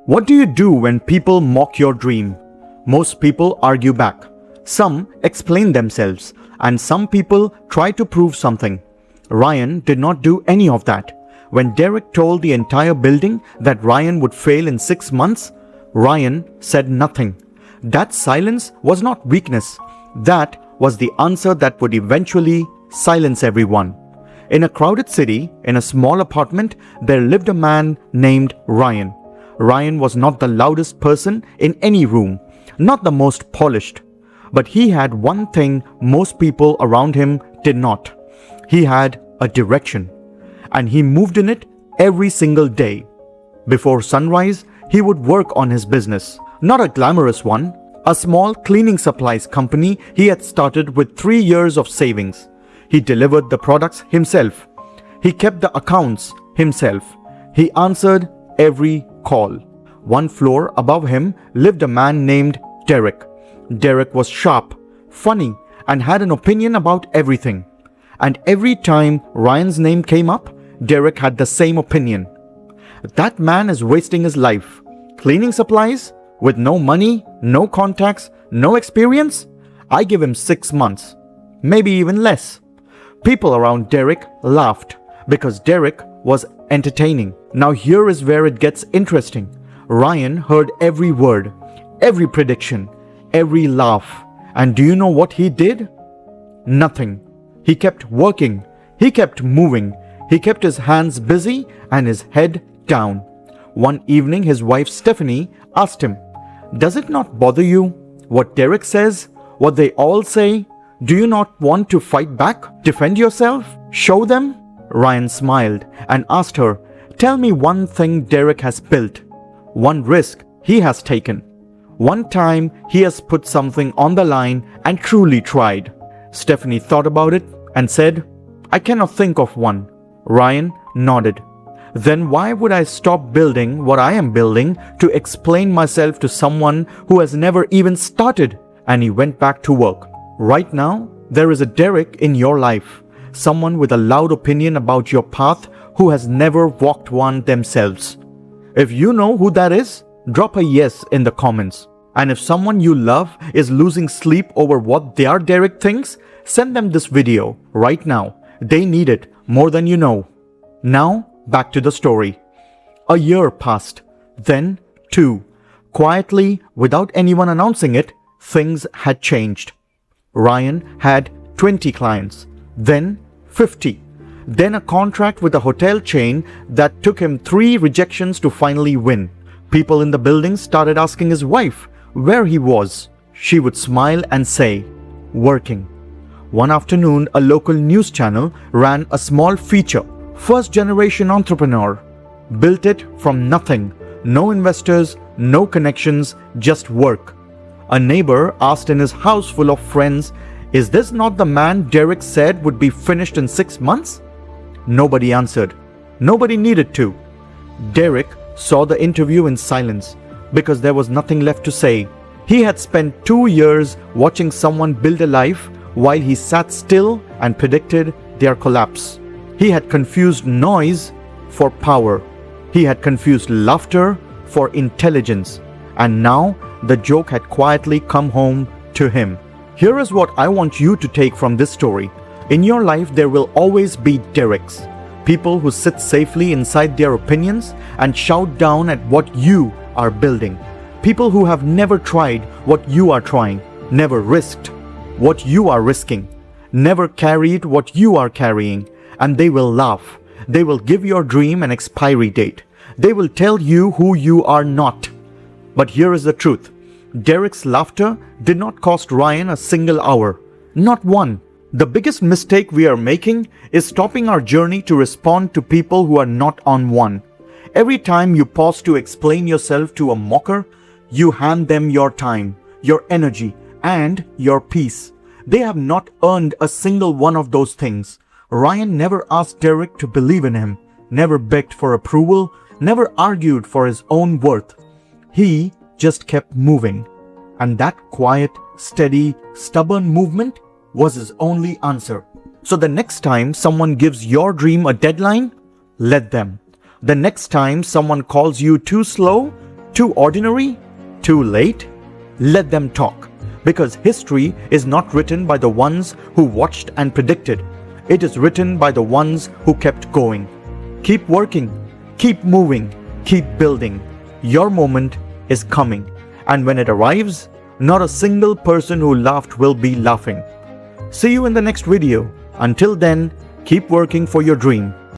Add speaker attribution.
Speaker 1: What do you do when people mock your dream? Most people argue back. Some explain themselves, and some people try to prove something. Ryan did not do any of that. When Derek told the entire building that Ryan would fail in 6 months, Ryan said nothing. That silence was not weakness. That was the answer that would eventually silence everyone. In a crowded city, in a small apartment, there lived a man named Ryan. Ryan was not the loudest person in any room, not the most polished. But he had one thing most people around him did not. He had a direction, and he moved in it every single day. Before sunrise, he would work on his business. Not a glamorous one, a small cleaning supplies company he had started with 3 years of savings. He delivered the products himself. He kept the accounts himself. He answered every call. One floor above him lived a man named Derek. Derek was sharp, funny, and had an opinion about everything. And every time Ryan's name came up, Derek had the same opinion. That man is wasting his life. Cleaning supplies? With no money, no contacts, no experience? I give him 6 months. Maybe even less. People around Derek laughed because Derek was entertaining. Now here is where it gets interesting. Ryan heard every word, every prediction, every laugh. And do you know what he did? Nothing. He kept working. He kept moving. He kept his hands busy and his head down. One evening, his wife Stephanie asked him, "Does it not bother you what Derek says, what they all say? Do you not want to fight back, defend yourself, show them?" Ryan smiled and asked her, "Tell me one thing Derek has built, one risk he has taken, one time he has put something on the line and truly tried." Stephanie thought about it and said, "I cannot think of one." Ryan nodded. "Then why would I stop building what I am building to explain myself to someone who has never even started?" And he went back to work. Right now, there is a Derek in your life, someone with a loud opinion about your path who has never walked one themselves. If you know who that is, drop a yes in the comments. And if someone you love is losing sleep over what their Derek thinks, send them this video right now. They need it more than you know. Now, back to the story. A year passed, then 2. Quietly, without anyone announcing it, things had changed. Ryan had 20 clients, then 50. Then a contract with a hotel chain that took him 3 rejections to finally win. People in the building started asking his wife where he was. She would smile and say, "Working." One afternoon, a local news channel ran a small feature. First-generation entrepreneur. Built it from nothing. No investors, no connections, just work. A neighbor asked in his house full of friends, "Is this not the man Derek said would be finished in 6 months?" Nobody answered. Nobody needed to. Derek saw the interview in silence because there was nothing left to say. He had spent 2 years watching someone build a life while he sat still and predicted their collapse. He had confused noise for power. He had confused laughter for intelligence. And now the joke had quietly come home to him. Here is what I want you to take from this story. In your life, there will always be Dereks. People who sit safely inside their opinions and shout down at what you are building. People who have never tried what you are trying, never risked what you are risking, never carried what you are carrying, and they will laugh. They will give your dream an expiry date. They will tell you who you are not. But here is the truth. Derek's laughter did not cost Ryan a single hour. Not one. The biggest mistake we are making is stopping our journey to respond to people who are not on one. Every time you pause to explain yourself to a mocker, you hand them your time, your energy, and your peace. They have not earned a single one of those things. Ryan never asked Derek to believe in him, never begged for approval, never argued for his own worth. He just kept moving. And that quiet, steady, stubborn movement was his only answer. So the next time someone gives your dream a deadline, let them. The next time someone calls you too slow, Too ordinary? Too late? Let them talk. Because history is not written by the ones who watched and predicted. It is written by the ones who kept going. Keep working, keep moving, keep building. Your moment is coming. And when it arrives, not a single person who laughed will be laughing. See you in the next video. Until then, keep working for your dream.